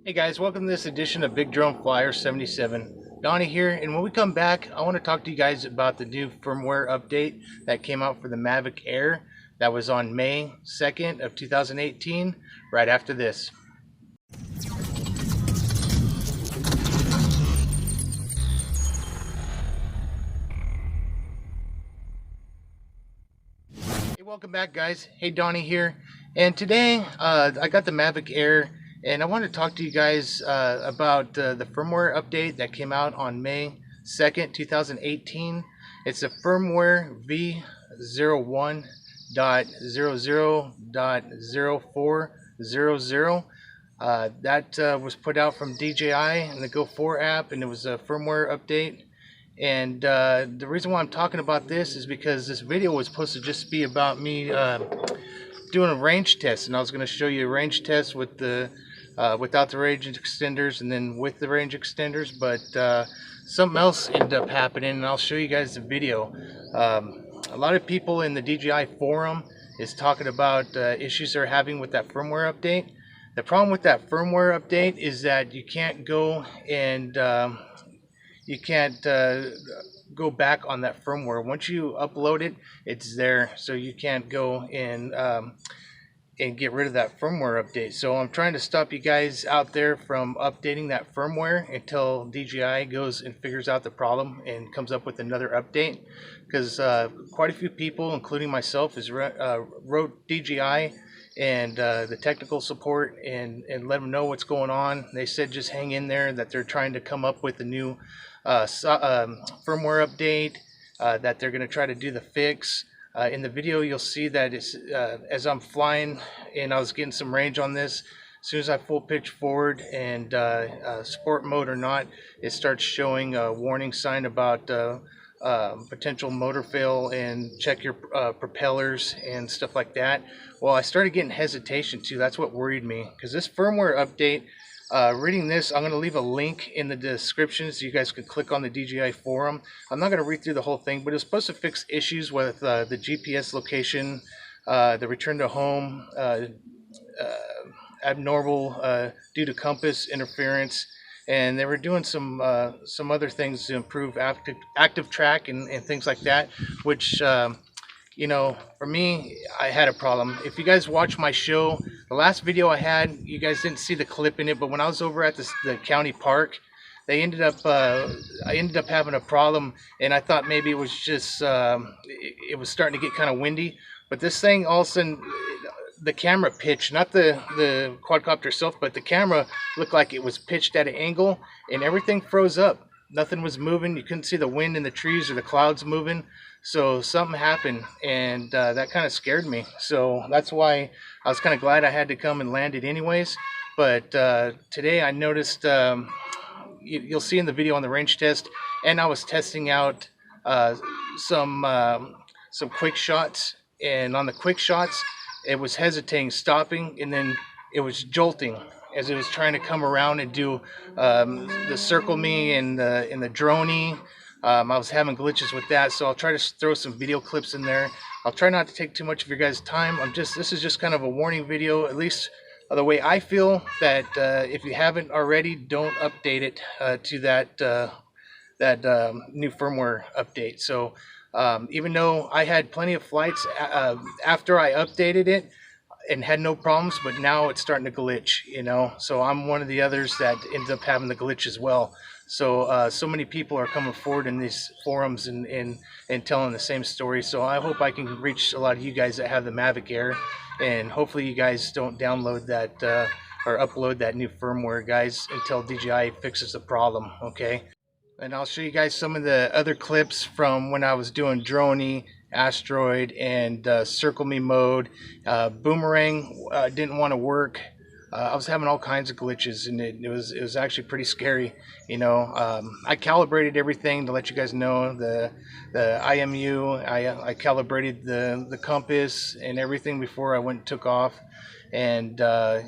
Hey guys, welcome to this edition of Big Drone Flyer 77. Donnie here, and when we come back, I want to talk to you guys about the new firmware update that came out for the Mavic Air. That was on May 2nd of 2018, right after this. Hey, welcome back guys. Hey, Donnie here, and today I got the Mavic Air. And I want to talk to you guys about the firmware update that came out on May 2nd, 2018. It's a firmware V01.00.0400. That was put out from DJI and the Go 4 app, and it was a firmware update. And the reason why I'm talking about this is because this video was supposed to just be about me doing a range test, and I was going to show you a range test with the without the range extenders and then with the range extenders, but something else ended up happening, and I'll show you guys the video. A lot of people in the DJI forum is talking about issues they're having with that firmware update. The problem with that firmware update is that you can't go and you can't go back on that firmware. Once you upload it, it's there, so you can't go and get rid of that firmware update. So I'm trying to stop you guys out there from updating that firmware until DJI goes and figures out the problem and comes up with another update, because quite a few people, including myself, wrote DJI and the technical support and let them know what's going on. They said just hang in there, that they're trying to come up with a new firmware update, that they're going to try to do the fix. In the video you'll see that it's, as I'm flying and I was getting some range on this, as soon as I full pitch forward and sport mode or not, it starts showing a warning sign about potential motor fail and check your propellers and stuff like that. Well, I started getting hesitation too. That's what worried me, because this firmware update, reading this, I'm going to leave a link in the description so you guys can click on the DJI forum. I'm not going to read through the whole thing, but it's supposed to fix issues with the GPS location, the return to home, abnormal due to compass interference, and they were doing some other things to improve active track and things like that, which you know, for me, I had a problem. If you guys watch my show, the last video I had, you guys didn't see the clip in it, but when I was over at the county park, they ended up I ended up having a problem, and I thought maybe it was just it was starting to get kind of windy. But this thing, all of a sudden, the camera pitch, not the quadcopter itself, but the camera looked like it was pitched at an angle, and everything froze up. Nothing was moving. You couldn't see the wind in the trees or the clouds moving. So something happened, and that kind of scared me. So that's why I was kind of glad I had to come and land it anyways. But today I noticed, you'll see in the video on the range test, and I was testing out some quick shots, and on the quick shots it was hesitating, stopping, and then it was jolting as it was trying to come around and do the circle me and the droney. I was having glitches with that, so I'll try to throw some video clips in there. I'll try not to take too much of your guys' time. This is just kind of a warning video, at least the way I feel, that if you haven't already, don't update it to that new firmware update. So even though I had plenty of flights after I updated it and had no problems, but now it's starting to glitch, you know. So I'm one of the others that ends up having the glitch as well. So so many people are coming forward in these forums and telling the same story. So I hope I can reach a lot of you guys that have the Mavic Air, and hopefully you guys don't download that or upload that new firmware, guys, until DJI fixes the problem, okay? And I'll show you guys some of the other clips from when I was doing droney, asteroid, and circle me mode. Boomerang didn't want to work. I was having all kinds of glitches, and it was actually pretty scary, you know. I calibrated everything to let you guys know, the IMU. I calibrated the compass and everything before I went and took off, and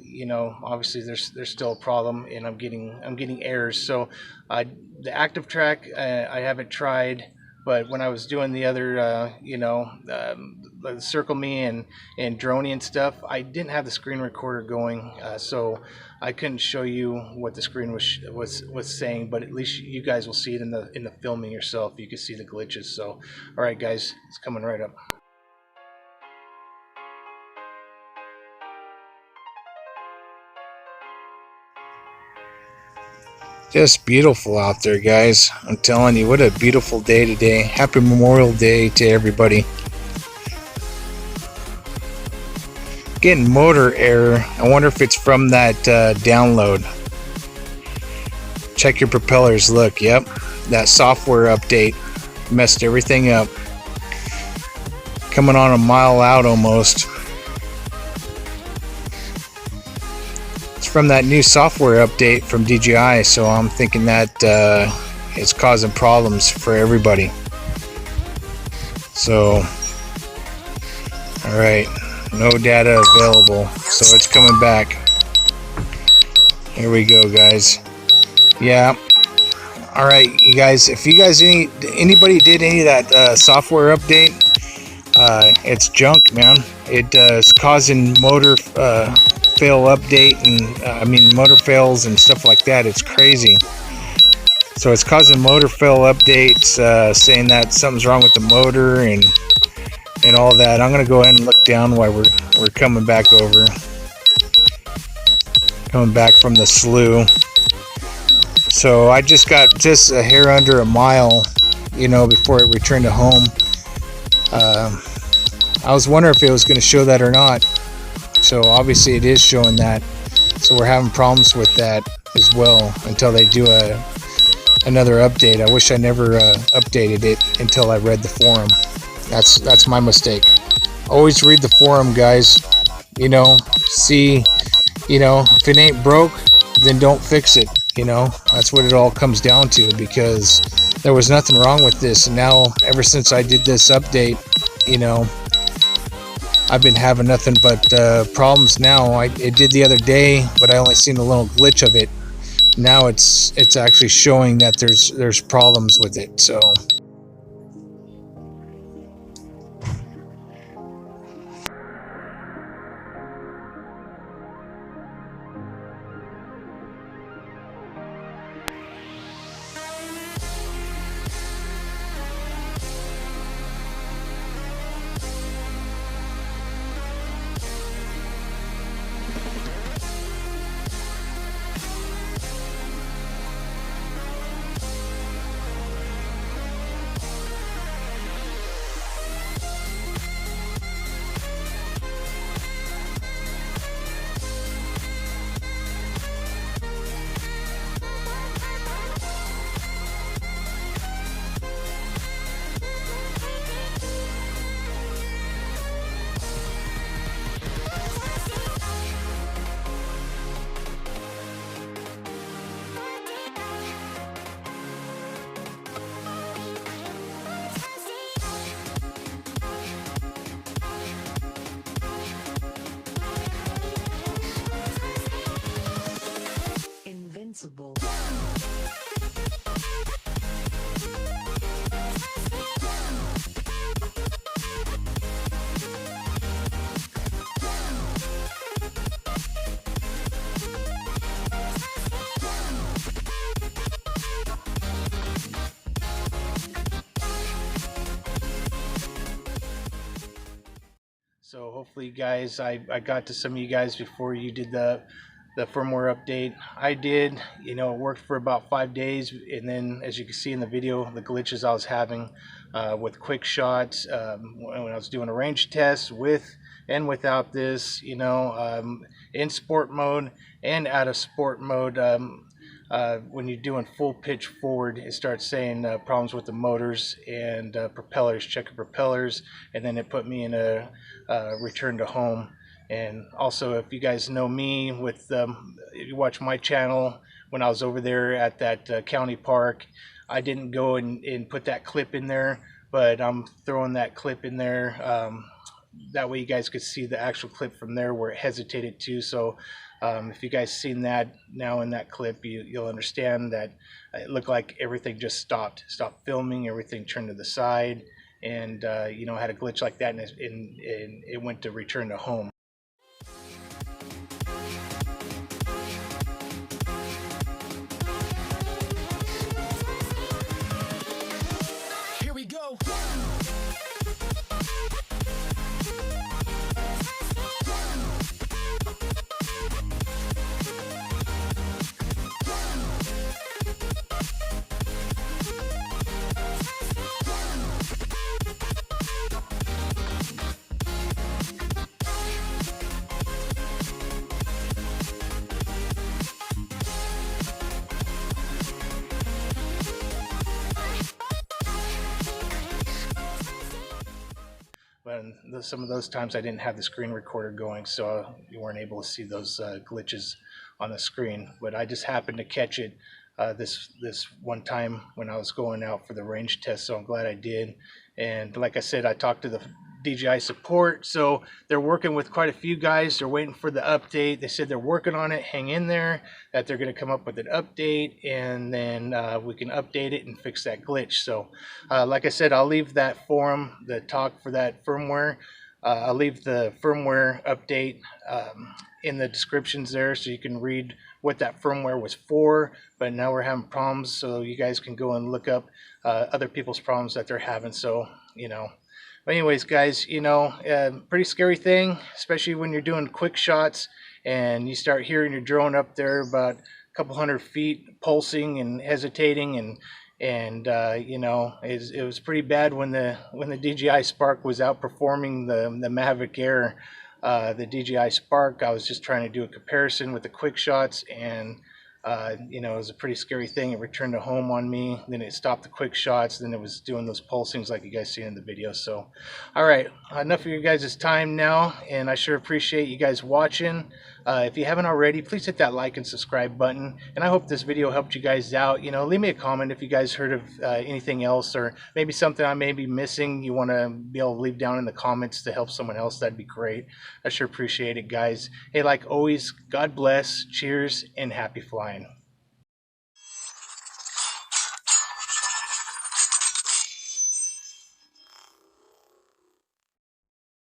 you know, obviously there's still a problem, and I'm getting errors. So the active track I haven't tried, but when I was doing the other you know, circle me and droney and stuff, I didn't have the screen recorder going, so I couldn't show you what the screen was saying. But at least you guys will see it in the filming yourself. You can see the glitches. So, all right, guys, it's coming right up. Just beautiful out there, guys. I'm telling you, what a beautiful day today. Happy Memorial Day to everybody. Getting motor error. I wonder if it's from that download. Check your propellers. Look, yep, that software update messed everything up. Coming on a mile out almost. From that new software update from DJI, so I'm thinking that it's causing problems for everybody. So, all right, no data available, so it's coming back. Here we go, guys. Yeah. All right, you guys. If you guys anybody did any of that software update, it's junk, man. It is causing motor fail update and I mean motor fails and stuff like that. It's crazy. So it's causing motor fail updates, saying that something's wrong with the motor and all that. I'm gonna go ahead and look down while we're coming back over, coming back from the slough. So I just got just a hair under a mile, you know, before it returned to home. I was wondering if it was going to show that or not. So obviously it is showing that. So we're having problems with that as well until they do another update. I wish I never updated it until I read the forum. That's my mistake. Always read the forum, guys. You know, see, you know, if it ain't broke, then don't fix it. You know, that's what it all comes down to, because there was nothing wrong with this. And now, ever since I did this update, you know, I've been having nothing but problems now. It did the other day, but I only seen a little glitch of it. Now it's actually showing that there's problems with it. So invincible. So hopefully, guys, I got to some of you guys before you did the firmware update. I did, you know, it worked for about 5 days, and then as you can see in the video, the glitches I was having with quick shots when I was doing a range test with and without this, you know, in sport mode and out of sport mode. When you're doing full pitch forward, it starts saying problems with the motors and propellers. Check your propellers, and then it put me in a return to home. And also, if you guys know me, with if you watch my channel, when I was over there at that county park, I didn't go and put that clip in there, but I'm throwing that clip in there. That way you guys could see the actual clip from there where it hesitated to. So if you guys seen that now in that clip, you'll understand that it looked like everything just stopped filming, everything turned to the side, and you know, had a glitch like that, and it went to return to home. Here we go. But some of those times I didn't have the screen recorder going, so you weren't able to see those glitches on the screen. But I just happened to catch it this one time when I was going out for the range test, so I'm glad I did. And like I said, I talked to the DJI support, so they're working with quite a few guys. They're waiting for the update. They said they're working on it. Hang in there, that they're going to come up with an update, and then we can update it and fix that glitch. So like I said, I'll leave that forum, the talk for that firmware. I'll leave the firmware update in the descriptions there, so you can read what that firmware was for. But now we're having problems, so you guys can go and look up other people's problems that they're having. So, you know, but anyways, guys, you know, pretty scary thing, especially when you're doing quick shots and you start hearing your drone up there about a couple 100 feet pulsing and hesitating, and you know, it was pretty bad when the DJI Spark was outperforming the Mavic Air. The DJI Spark, I was just trying to do a comparison with the quick shots, and you know, it was a pretty scary thing. It returned to home on me, then it stopped the quick shots, then it was doing those pulsings like you guys see in the video. So all right, enough of your guys' time now, and I sure appreciate you guys watching. If you haven't already, please hit that like and subscribe button, and I hope this video helped you guys out. You know, leave me a comment if you guys heard of anything else, or maybe something I may be missing you want to be able to leave down in the comments to help someone else. That'd be great. I sure appreciate it, guys. Hey, like always, God bless, cheers, and happy flying.